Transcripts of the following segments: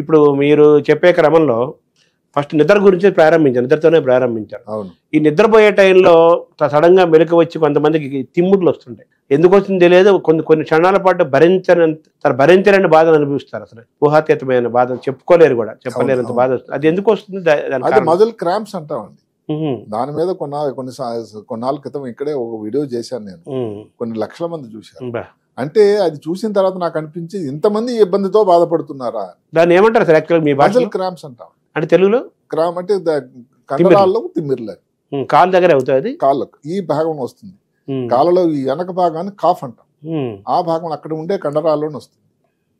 ఇప్పుడు మీరు చెప్పే క్రమంలో ఫస్ట్ నిద్ర గురించి ప్రారంభించారు, నిద్రతోనే ప్రారంభించారు. అవును. ఈ నిద్రపోయే టైంలో సడన్గా మెలకు వచ్చి కొంతమందికి తిమ్ముర్లు వస్తుంటాయి. ఎందుకు వస్తుంది తెలియదు, కొన్ని క్షణాల పాటు భరించలేని బాధను అనిపిస్తారు. అసలు ఊహాతీతమైన బాధ చెప్పుకోలేరు కూడా, చెప్పలేనంత బాధ వస్తుంది. అది ఎందుకు వస్తుంది? అది మజిల్ క్రాంప్స్ అంటామండి. దాని మీద కొన్నాళ్ళ క్రితం ఇక్కడే ఒక వీడియో చేశాను నేను, కొన్ని లక్షల మంది చూశారు. అంటే అది చూసిన తర్వాత నాకు అనిపించి ఇంతమంది ఇబ్బందితో బాధపడుతున్నారా. దాన్ని ఏమంటారు సార్ యాక్చువల్గా మీ భాషలో? మజిల్ క్రాంప్స్ అంటాం. అంటే తెలుగులో క్రాంప్ అంటే కండరాల్లో తిమ్మిర్లు, కాలు దగ్గర అవుతుంది, కాళ్ళకు ఈ భాగం వస్తుంది. కాళ్ళలో ఈ వెనక భాగాన్ని కాఫ్ అంటాం. ఆ భాగం అక్కడ ఉండే కండరాల్లోనే వస్తుంది.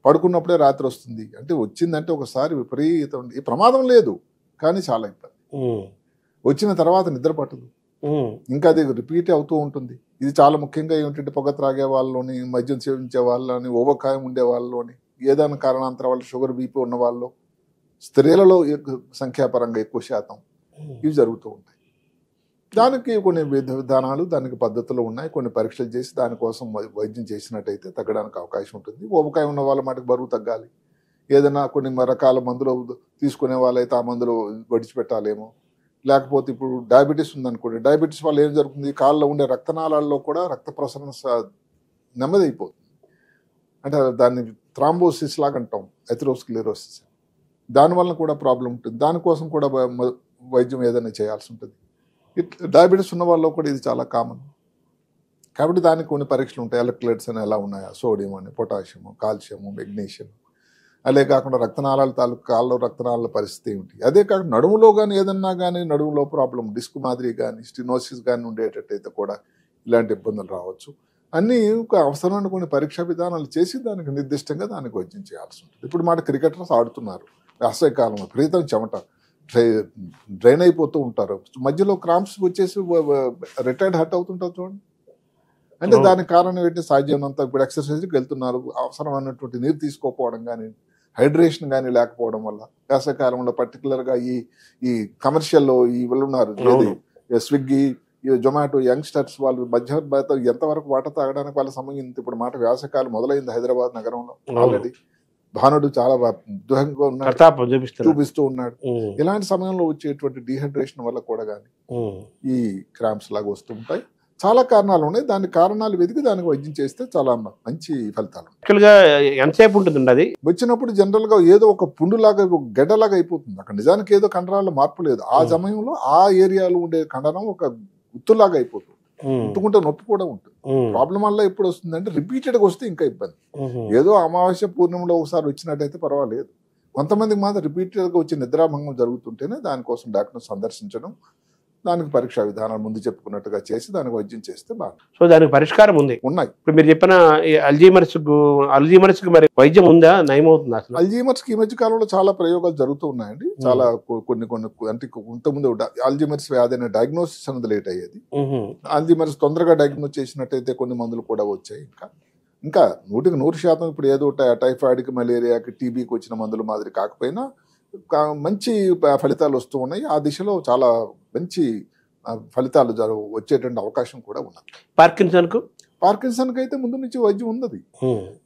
పడుకున్నప్పుడే రాత్రి వస్తుంది. అంటే వచ్చిందంటే ఒకసారి విపరీతం, ఈ ప్రమాదం లేదు కానీ చాలా ఇబ్బంది. వచ్చిన తర్వాత నిద్ర పట్టదు, ఇంకా అది రిపీట్ అవుతూ ఉంటుంది. ఇది చాలా ముఖ్యంగా ఏమిటంటే పొగ త్రాగే వాళ్ళలోని, మద్యం సేవించే వాళ్ళని, ఊబకాయం ఉండే వాళ్ళలోని, ఏదైనా కారణాంతరం వల్ల షుగర్ బీపీ ఉన్న వాళ్ళు, స్త్రీలలో సంఖ్యాపరంగా ఎక్కువ శాతం ఇవి జరుగుతూ ఉంటాయి. దానికి కొన్ని విధానాలు, దానికి పద్ధతులు ఉన్నాయి. కొన్ని పరీక్షలు చేసి దానికోసం వైద్యం చేసినట్టయితే తగ్గడానికి అవకాశం ఉంటుంది. ఊబకాయం ఉన్న వాళ్ళ మటుకు బరువు తగ్గాలి. ఏదైనా కొన్ని రకాల మందులు తీసుకునే వాళ్ళైతే ఆ మందులు విడిచిపెట్టాలేమో. లేకపోతే ఇప్పుడు డయాబెటీస్ ఉందనుకోండి, డయాబెటీస్ వల్ల ఏం జరుగుతుంది, కాళ్ళలో ఉండే రక్తనాళాల్లో కూడా రక్త ప్రసరణ నెమ్మది అయిపోతుంది. అంటే దాన్ని థ్రాంబోసిస్ లాగా అంటాం, ఎథెరోస్క్లెరోసిస్. దానివల్ల కూడా ప్రాబ్లం ఉంటుంది. దానికోసం కూడా వైద్యం ఏదైనా చేయాల్సి ఉంటుంది. డయాబెటీస్ ఉన్న వాళ్ళలో కూడా ఇది చాలా కామన్. కాబట్టి దానికి కొన్ని పరీక్షలు ఉంటాయి. ఎలక్ట్రోలైట్స్ అని ఎలా ఉన్నాయా, సోడియం అని, పొటాషియము, కాల్షియము, మెగ్నీషియం. అదే కాకుండా రక్తనాళాల తాలూకు కాళ్ళలో రక్తనాళాల పరిస్థితి ఏమిటి. అదే కాకుండా నడుములో కానీ ఏదన్నా కానీ నడుములో ప్రాబ్లం, డిస్క్ మాదిరి కానీ స్టినోసిస్ కానీ ఉండేటట్టయితే కూడా ఇలాంటి ఇబ్బందులు రావచ్చు. అన్నీ అవసరమైన కొన్ని పరీక్షా విధానాలు చేసి దానికి నిర్దిష్టంగా దానికి వైద్యం చేయాల్సి ఉంటుంది. ఇప్పుడు మాట క్రికెటర్స్ ఆడుతున్నారు, వేసవికాలంలో విపరీతం చెమట, డ్రైన్ అయిపోతూ ఉంటారు. మధ్యలో క్రాంప్స్ వచ్చేసి రిటైర్డ్ హర్ట్ అవుతుంటారు చూడండి. అంటే దానికి కారణం ఏంటి, సాధ్యమైనంత ఇప్పుడు ఎక్సర్సైజ్కి వెళ్తున్నారు, అవసరమైనటువంటి నీరు తీసుకోకపోవడం కానీ, హైడ్రేషన్ కానీ లేకపోవడం వల్ల వేసవికాలంలో పర్టికులర్గా ఈ కమర్షియల్లో ఈ వాళ్ళు ఉన్నారు, స్విగ్గీ, జొమాటో, యంగ్స్టర్స్ వాళ్ళు మధ్య ఎంతవరకు వాటర్ తాగడానికి వాళ్ళ సమయం. ఇప్పుడు మాట వేసవికాలం మొదలైంది హైదరాబాద్ నగరంలో. ఆల్రెడీ భానుడు చాలా దూరంగా ఉన్నాడు, చూపిస్తూ ఉన్నాడు. ఇలాంటి సమయంలో వచ్చేటువంటి డీహైడ్రేషన్ వల్ల కూడా కానీ ఈ క్రాంప్స్ లాగా వస్తూ ఉంటాయి. చాలా కారణాలు ఉన్నాయి. దాని కారణాలు వెతికి దానికి వైద్యం చేస్తే చాలా మంచి ఫలితాలు. ఎంతసేపు ఉంటుంది అది వచ్చినప్పుడు జనరల్ గా ఏదో ఒక పుండులాగా, గడ్డలాగా అయిపోతుంది. అక్కడ నిజానికి ఏదో కండరాల్లో మార్పు లేదు. ఆ సమయంలో ఆ ఏరియాలో ఉండే కండరం ఒక గుత్తులాగా అయిపోతుంది. గుర్తుకుంటే నొప్పి కూడా ఉంటుంది. ప్రాబ్లం వల్ల ఎప్పుడు వస్తుందంటే రిపీటెడ్ గా వస్తే ఇంకా ఇబ్బంది. ఏదో అమావాస్య పూర్ణిమలో ఒకసారి వచ్చినట్టయితే పర్వాలేదు. కొంతమందికి మాత్రం రిపీటెడ్ గా వచ్చి నిద్రాభంగం జరుగుతుంటేనే దానికోసం డాక్టర్ సందర్శించడం, దానికి పరీక్షా విధానాలు ముందు చెప్పుకున్నట్టుగా చేసి దానికి వైద్యం చేస్తే బాగా. సో దానికి పరిష్కారం ఉంది, ఉన్నాయి. ఇప్పుడు మీరు చెప్పిన అల్జీమర్స్ మరి వైద్యం ఉందా, నయమవుతుందా? అసలు అల్జీమర్స్ ఈ మధ్య కాలంలో చాలా ప్రయోగాలు జరుగుతూ ఉన్నాయండి. చాలా కొన్ని అంటే ఇంతకుముందు అల్జీమర్స్ వ్యాధి అనే డయాగ్నోసిస్ అనేది లేట్ అయ్యేది. అల్జీమర్స్ తొందరగా డయాగ్నోస్ చేసినట్టయితే కొన్ని మందులు కూడా వచ్చాయి. ఇంకా 100% ఇప్పుడు ఏదో టైఫాయిడ్కి, మలేరియాకి, టీబీకి వచ్చిన మందులు మాదిరి కాకపోయినా మంచి ఫలితాలు వస్తూ ఉన్నాయి. ఆ దిశలో చాలా మంచి ఫలితాలు వచ్చేటువంటి అవకాశం కూడా ఉన్నది. పార్కిన్సన్కి అయితే ముందు నుంచి వైద్యం ఉన్నది.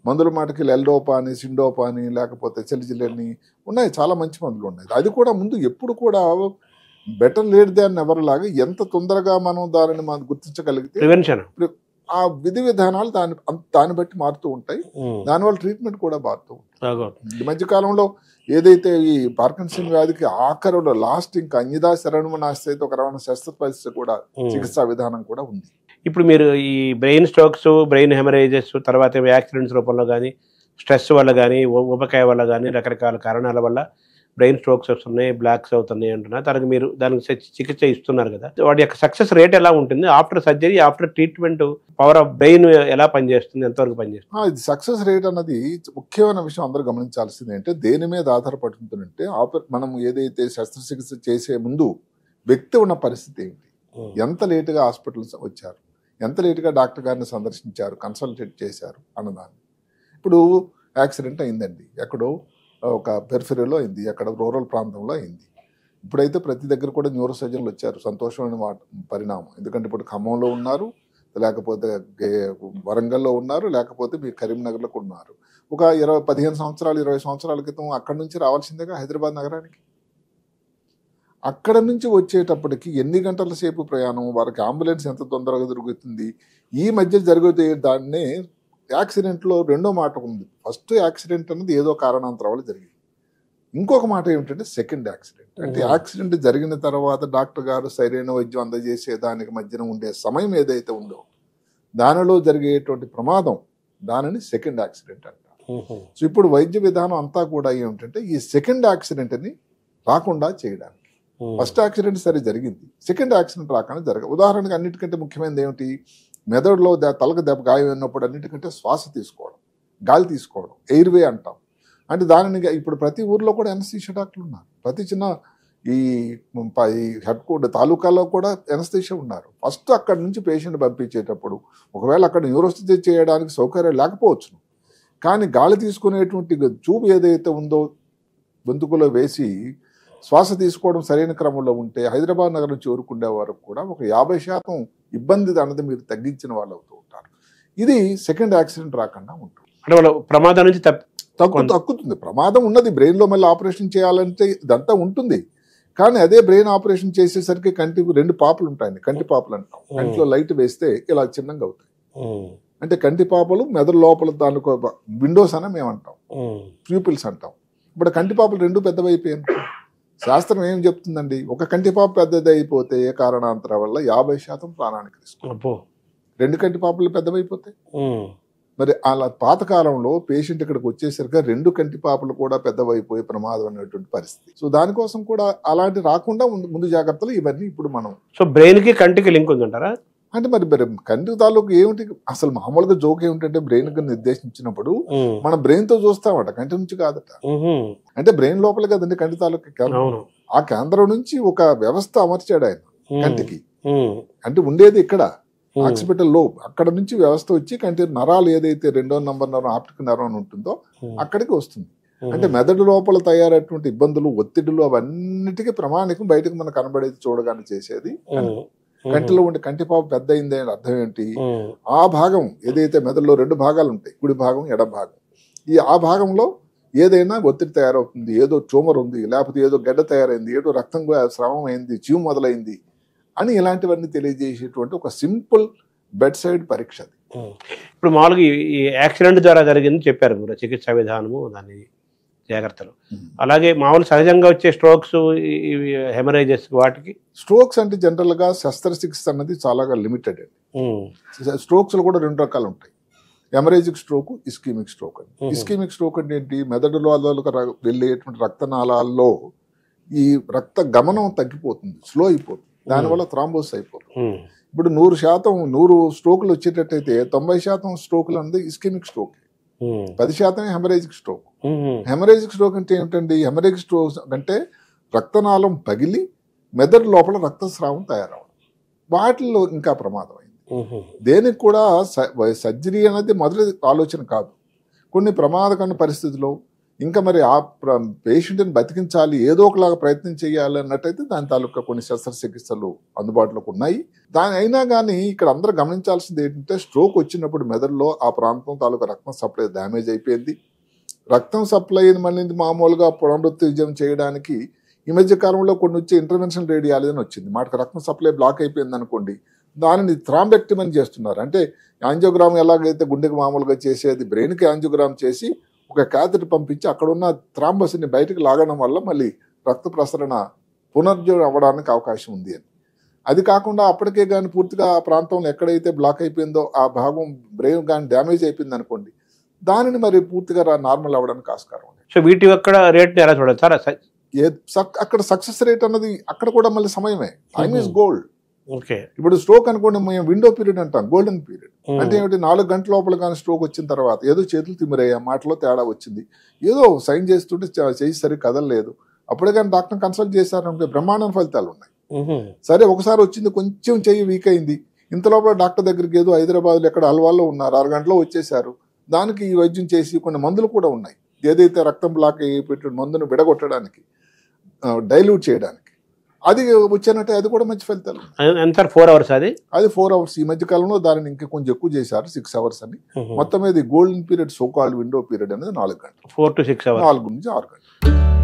మందుల మాటకి ఎల్డోపా అని, సిండోపా అని, లేకపోతే సెలిజిలని ఉన్నాయి. చాలా మంచి మందులు ఉన్నాయి. అది కూడా ముందు ఎప్పుడు కూడా బెటర్ లేట్ దాన్ ఎవర్ లాగా ఎంత తొందరగా మనం దానిని మనం గుర్తించగలిగితే ప్రివెన్షన్, ఆ విధి విధానాలు దాన్ని బట్టి మారుతూ ఉంటాయి. దానివల్ల ట్రీట్మెంట్ కూడా మారుతూ ఉంటుంది. ఈ మధ్య కాలంలో ఏదైతే ఈ పార్కిన్సన్ వ్యాధికి ఆఖరిలో లాస్ట్ ఇంకా అన్యదా శరణమనాస్తే ఒక రవాణా శస్త్రచికిత్స కూడా, చికిత్సా విధానం కూడా ఉంది. ఇప్పుడు మీరు ఈ బ్రెయిన్ స్ట్రోక్స్, బ్రెయిన్ హెమరేజెస్, తర్వాత యాక్సిడెంట్స్ రూపంలో కానీ, స్ట్రెస్ వల్ల కానీ, ఊబకాయ వల్ల కానీ, రకరకాల కారణాల వల్ల బ్రెయిన్ స్ట్రోక్స్ వస్తున్నాయి, బ్లాక్స్ అవుతున్నాయి అంటున్నారు. దానికి చికిత్స ఇస్తున్నారు కదా, వాటి యొక్క సక్సెస్ రేట్ ఎలా ఉంటుంది? After surgery, after treatment power of brain ఎలా పనిచేస్తుంది, ఎంతవరకు పనిచేస్తుంది? ఇది సక్సెస్ రేట్ అన్నది ముఖ్యమైన విషయం. అందరూ గమనించాల్సింది అంటే దేని మీద ఆధారపడుతుందంటే మనం ఏదైతే శస్త్రచికిత్స చేసే ముందు వ్యక్తి ఉన్న పరిస్థితి ఏంటి, ఎంత లేటుగా హాస్పిటల్స్ వచ్చారు, ఎంత లేటుగా డాక్టర్ గారిని సందర్శించారు, కన్సల్టేట్ చేశారు అన్నదాన్ని. ఇప్పుడు యాక్సిడెంట్ అయిందండి, ఎక్కడో ఒక పెరిఫెరీలో అయింది, అక్కడ రూరల్ ప్రాంతంలో అయింది. ఇప్పుడైతే ప్రతి దగ్గర కూడా న్యూరో సర్జన్లు వచ్చారు. సంతోషమైన పరిణామం. ఎందుకంటే ఇప్పుడు ఖమ్మంలో ఉన్నారు, లేకపోతే వరంగల్లో ఉన్నారు, లేకపోతే మీ కరీంనగర్లో ఉన్నారు. ఒక 15 సంవత్సరాలు 20 సంవత్సరాల క్రితం అక్కడి నుంచి రావాల్సిందేగా హైదరాబాద్ నగరానికి. అక్కడ నుంచి వచ్చేటప్పటికి ఎన్ని గంటల సేపు ప్రయాణం, వారికి అంబులెన్స్ ఎంత తొందరగా దొరుకుతుంది, ఈ మధ్య జరిగే దాన్నే యాక్సిడెంట్లో రెండో మాట ఉంది. ఫస్ట్ యాక్సిడెంట్ అనేది ఏదో కారణాంతరం వల్ల జరిగింది. ఇంకొక మాట ఏమిటంటే సెకండ్ యాక్సిడెంట్. అంటే యాక్సిడెంట్ జరిగిన తర్వాత డాక్టర్ గారు సరైన వైద్యం అందజేసే దానికి మధ్యన ఉండే సమయం ఏదైతే ఉందో దానిలో జరిగేటువంటి ప్రమాదం, దానిని సెకండ్ యాక్సిడెంట్ అంటారు. సో ఇప్పుడు వైద్య విధానం అంతా కూడా ఏమిటంటే ఈ సెకండ్ యాక్సిడెంట్ని రాకుండా చేయడానికి. ఫస్ట్ యాక్సిడెంట్ సరే జరిగింది, సెకండ్ యాక్సిడెంట్ రాకుండా జరగదు. ఉదాహరణకు అన్నిటికంటే ముఖ్యమైనది ఏమిటి, మెదడులో తలకు దెబ్బ గాయం అయినప్పుడు అన్నిటికంటే శ్వాస తీసుకోవడం, గాలి తీసుకోవడం, ఎయిర్వే అంటాం. అంటే దానిని ఇప్పుడు ప్రతి ఊర్లో కూడా ఎనస్థీషియా డాక్టర్లు ఉన్నారు. ప్రతి చిన్న ఈ హెడ్ క్వార్టర్ తాలూకాలో కూడా ఎనస్థీషియా ఉన్నారు. ఫస్ట్ అక్కడి నుంచి పేషెంట్ పంపించేటప్పుడు ఒకవేళ అక్కడ న్యూరోస్థితి చేయడానికి సౌకర్యం లేకపోవచ్చు, కానీ గాలి తీసుకునేటువంటి ట్యూబ్ ఏదైతే ఉందో గొంతుకులో వేసి శ్వాస తీసుకోవడం సరైన క్రమంలో ఉంటే హైదరాబాద్ నగరం చేరుకునే వరకు కూడా ఒక 50% ఇబ్బంది అన్నది మీరు తగ్గించిన వాళ్ళు అవుతూ ఉంటారు. ఇది సెకండ్ యాక్సిడెంట్ రాకుండా ఉంటుంది. అంటే వాళ్ళ ప్రమాదం నుంచి తగ్గుతుంది. ప్రమాదం ఉన్నది, బ్రెయిన్లో మళ్ళీ ఆపరేషన్ చేయాలంటే ఇదంతా ఉంటుంది. కానీ అదే బ్రెయిన్ ఆపరేషన్ చేసేసరికి కంటికి 2 పాపలు ఉంటాయండి, కంటి పాపలు అంటాం. కంటిలో లైట్ వేస్తే ఇలా చిన్నగా అవుతాయి. అంటే కంటి పాపలు మెదడు లోపల దానికి విండోస్ అని మేము అంటాం, ప్యూపిల్స్ అంటాం. ఇప్పుడు కంటి పాపలు 2 పెద్దవైపోయాయి. శాస్త్రం ఏం చెప్తుందండి, ఒక కంటి పాప పెద్దది అయిపోతే ఏ కారణాంతరం వల్ల 50% ప్రాణానికి రిస్క్. 2 కంటి పాపలు పెద్దవైపోతాయి. మరి అలా పాతకాలంలో పేషెంట్ ఇక్కడికి వచ్చేసరికి 2 కంటి పాపలు కూడా పెద్దవైపోయే ప్రమాదం అనేటువంటి పరిస్థితి. సో దానికోసం కూడా అలాంటి రాకుండా ముందు జాగ్రత్తలు ఇవన్నీ ఇప్పుడు మనం. సో బ్రెయిన్ కి కంటికి లింక్ ఉందంటారా? అంటే మరి కంటి తాలూకు ఏమిటి, అసలు మామూలుగా జోక్ ఏమిటంటే బ్రెయిన్ కి నిర్దేశించినప్పుడు మన బ్రెయిన్ తో చూస్తామట, కంటి నుంచి కాదట. అంటే బ్రెయిన్ లోపల కదండి కంటి తాలూకు కేంద్రం. ఆ కేంద్రం నుంచి ఒక వ్యవస్థ అమర్చాడు ఆయన కంటికి. అంటే ఉండేది ఇక్కడ ఆక్సిపిటల్ లోబ్, అక్కడ నుంచి వ్యవస్థ వచ్చి కంటి నరాలు ఏదైతే 2వ నంబర్ నరం ఆప్టిక్ నరం ఉంటుందో అక్కడికి వస్తుంది. అంటే మెదడు లోపల తయారైనటువంటి ఇబ్బందులు, ఒత్తిడులు అవన్నిటికీ ప్రమాణికం బయటకు మనకు కనబడేది చూడగానే చేసేది కంటిలో ఉండే కంటిపాప పెద్ద అయింది అని అర్థం ఏంటి, ఆ భాగం ఏదైతే మెదడులో 2 భాగాలు ఉంటాయి, కుడి భాగం ఎడమ భాగం, ఆ భాగంలో ఏదైనా ఒత్తిడి తయారవుతుంది, ఏదో ట్యూమర్ ఉంది, లేకపోతే ఏదో గడ్డ తయారైంది, ఏదో రక్తం స్రావం అయింది, చీము మొదలైంది అని ఇలాంటివన్నీ తెలియజేసేటువంటి ఒక సింపుల్ బెడ్ సైడ్ పరీక్ష. ఇప్పుడు మామూలుగా ఈ యాక్సిడెంట్ ద్వారా జరిగింది చెప్పారు మీరు, చికిత్సా విధానము దాని జాగ్రత్తలు. అలాగే మామూలు సహజంగా వచ్చే స్ట్రోక్స్, హెమరేజెస్, వాటికి స్ట్రోక్స్ అంటే జనరల్ గా శస్త్రచికిత్స అన్నది చాలా లిమిటెడ్ అండి. స్ట్రోక్స్ లో కూడా 2 రకాలు ఉంటాయి, హెమరేజిక్ స్ట్రోక్, ఇస్కీమిక్ స్ట్రోక్ అని. ఇస్కీమిక్ స్ట్రోక్ అంటే ఏంటి, మెదడులో వెళ్ళేటువంటి రక్తనాళాల్లో ఈ రక్త గమనం తగ్గిపోతుంది, స్లో అయిపోతుంది, దానివల్ల థ్రాంబోసిస్ అయిపోతుంది. ఇప్పుడు 100 స్ట్రోకులు వచ్చేటట్టయితే 90% స్ట్రోకులు అనేది ischaemic stroke, 10% haemorrhagic stroke. Haemorrhagic stroke అంటే ఏమిటండి, హెమరేజిక్ స్ట్రోక్ అంటే రక్తనాళం పగిలి మెదడు లోపల రక్తస్రావం తయారవడం, వాటిల్లో ఇంకా ప్రమాదమైంది. దేనికి కూడా సర్జరీ అనేది మొదటి ఆలోచన కాదు. కొన్ని ప్రమాదకరమైన పరిస్థితుల్లో ఇంకా మరి ఆ పేషెంట్ని బతికించాలి, ఏదో ఒకలాగా ప్రయత్నం చేయాలి అన్నట్టయితే దాని తాలూకా కొన్ని శస్త్రచికిత్సలు అందుబాటులోకి ఉన్నాయి. అయినా కానీ ఇక్కడ అందరూ గమనించాల్సింది ఏంటంటే, స్ట్రోక్ వచ్చినప్పుడు మెదడులో ఆ ప్రాంతం తాలూకా రక్తం సప్లై డ్యామేజ్ అయిపోయింది. రక్తం సప్లై మళ్ళీ మామూలుగా పునరుత్తేజం చేయడానికి ఈ మధ్య కాలంలో కొన్ని వచ్చే ఇంటర్వెన్షన్ రేడియాలజీ అని వచ్చింది. మాటకు రక్తం సప్లై బ్లాక్ అయిపోయింది అనుకోండి, దానిని థ్రాంబెక్టమీ చేస్తున్నారు. అంటే యాంజియోగ్రామ్ ఎలాగైతే గుండెకి మామూలుగా చేసేది, బ్రెయిన్కి యాంజియోగ్రామ్ చేసి ఒక క్యాథెటర్ పంపించి అక్కడ ఉన్న థ్రాంబస్ని బయటకు లాగడం వల్ల మళ్ళీ రక్త ప్రసరణ పునర్జీవం అవ్వడానికి అవకాశం ఉంది అని. అది కాకుండా అప్పటికే కానీ పూర్తిగా ఆ ప్రాంతంలో ఎక్కడైతే బ్లాక్ అయిపోయిందో ఆ భాగం బ్రెయిన్ కానీ డ్యామేజ్ అయిపోయింది అనుకోండి, దానిని మరి పూర్తిగా నార్మల్ అవ్వడానికి ఆస్కారం ఉంది. సో వీటి యొక్క రేట్ ఎలా చూడాలి? అక్కడ సక్సెస్ రేట్ అన్నది అక్కడ కూడా మళ్ళీ సమయమే, టైమ్ ఈజ్ గోల్డ్. ఓకే, ఇప్పుడు స్ట్రోక్ అనుకోండి, మేము విండో పీరియడ్ అంటాం, గోల్డెన్ పీరియడ్. అంటే ఏమిటి, 4 గంటల లోపల కానీ స్ట్రోక్ వచ్చిన తర్వాత ఏదో చేతులు తిమ్మిరయ్యా, మాటలో తేడా వచ్చింది, ఏదో సైన్ చేస్తుంటే చేయి సరి కదలలేదు, అప్పుడే కానీ డాక్టర్ కన్సల్ట్ చేశారంటే బ్రహ్మాండం ఫలితాలు ఉన్నాయి. సరే ఒకసారి వచ్చింది, కొంచెం చెయ్యి వీక్ అయింది, ఇంత లోపల డాక్టర్ దగ్గరికి ఏదో హైదరాబాద్లో ఎక్కడ అల్వాల్లో ఉన్నారు, 6 గంటలో వచ్చేసారు, దానికి ఈ వైద్యం చేసి కొన్ని మందులు కూడా ఉన్నాయి, ఏదైతే రక్తం బ్లాక్ అయిపోయిన మందును విడగొట్టడానికి, డైల్యూట్ చేయడానికి. అది వచ్చానంటే అది కూడా మంచి ఫలితాలు. ఎంత 4 hours అది 4 hours. ఈ మధ్య కాలంలో దానిని ఇంకా కొంచెం ఎక్కువ చేశారు, 6 hours అని. మొత్తం మీద golden period, so called window period అనేది 4 గంటలు, 4 to 6 hours. 4 నుంచి 6 గంటలు.